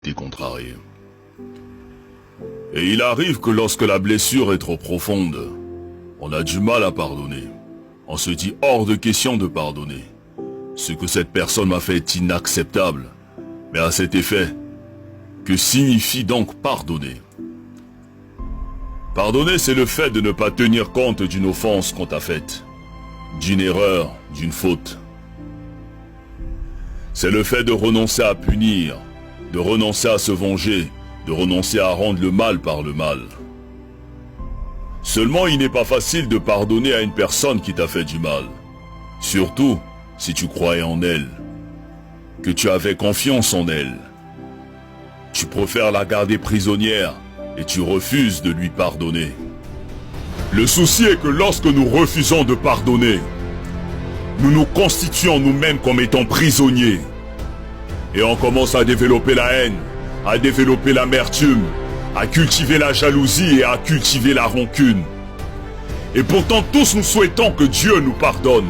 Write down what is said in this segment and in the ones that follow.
été contrarié. Et il arrive que lorsque la blessure est trop profonde, on a du mal à pardonner. On se dit hors de question de pardonner. Ce que cette personne m'a fait est inacceptable. Mais à cet effet, que signifie donc pardonner? Pardonner, c'est le fait de ne pas tenir compte d'une offense qu'on t'a faite, d'une erreur, d'une faute. C'est le fait de renoncer à punir, de renoncer à se venger, de renoncer à rendre le mal par le mal. Seulement, il n'est pas facile de pardonner à une personne qui t'a fait du mal. Surtout si tu croyais en elle, que tu avais confiance en elle. Tu préfères la garder prisonnière et tu refuses de lui pardonner. Le souci est que lorsque nous refusons de pardonner, nous nous constituons nous-mêmes comme étant prisonniers. Et on commence à développer la haine, à développer l'amertume, à cultiver la jalousie et à cultiver la rancune. Et pourtant tous nous souhaitons que Dieu nous pardonne.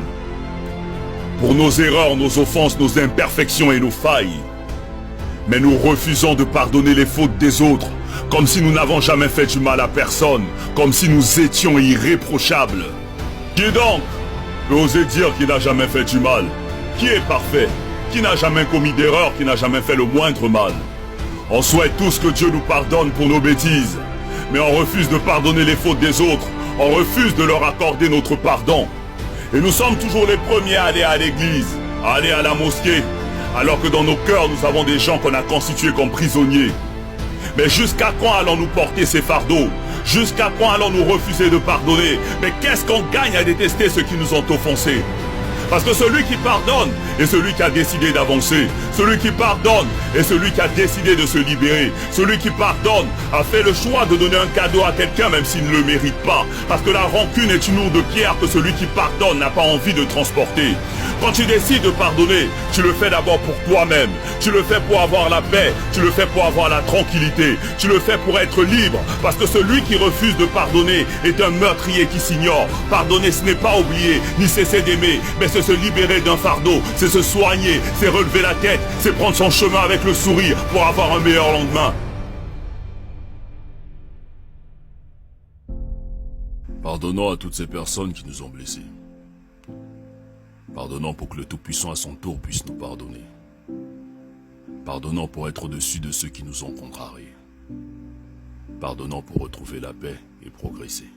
Pour nos erreurs, nos offenses, nos imperfections et nos failles. Mais nous refusons de pardonner les fautes des autres, comme si nous n'avons jamais fait du mal à personne, comme si nous étions irréprochables. Qui donc peut oser dire qu'il n'a jamais fait du mal? Qui est parfait? Qui n'a jamais commis d'erreur? Qui n'a jamais fait le moindre mal? On souhaite tous que Dieu nous pardonne pour nos bêtises, mais on refuse de pardonner les fautes des autres, on refuse de leur accorder notre pardon. Et nous sommes toujours les premiers à aller à l'église, à aller à la mosquée, alors que dans nos cœurs nous avons des gens qu'on a constitués comme prisonniers. Mais jusqu'à quand allons-nous porter ces fardeaux? Jusqu'à quand allons-nous refuser de pardonner? Mais qu'est-ce qu'on gagne à détester ceux qui nous ont offensés? Parce que celui qui pardonne est celui qui a décidé d'avancer. Celui qui pardonne est celui qui a décidé de se libérer. Celui qui pardonne a fait le choix de donner un cadeau à quelqu'un même s'il ne le mérite pas. Parce que la rancune est une lourde pierre que celui qui pardonne n'a pas envie de transporter. Quand tu décides de pardonner, tu le fais d'abord pour toi-même. Tu le fais pour avoir la paix. Tu le fais pour avoir la tranquillité. Tu le fais pour être libre. Parce que celui qui refuse de pardonner est un meurtrier qui s'ignore. Pardonner, ce n'est pas oublier, ni cesser d'aimer, mais c'est se libérer d'un fardeau, c'est se soigner, c'est relever la tête, c'est prendre son chemin avec le sourire pour avoir un meilleur lendemain. Pardonnons à toutes ces personnes qui nous ont blessés. Pardonnons pour que le Tout-Puissant à son tour puisse nous pardonner. Pardonnons pour être au-dessus de ceux qui nous ont contrariés. Pardonnons pour retrouver la paix et progresser.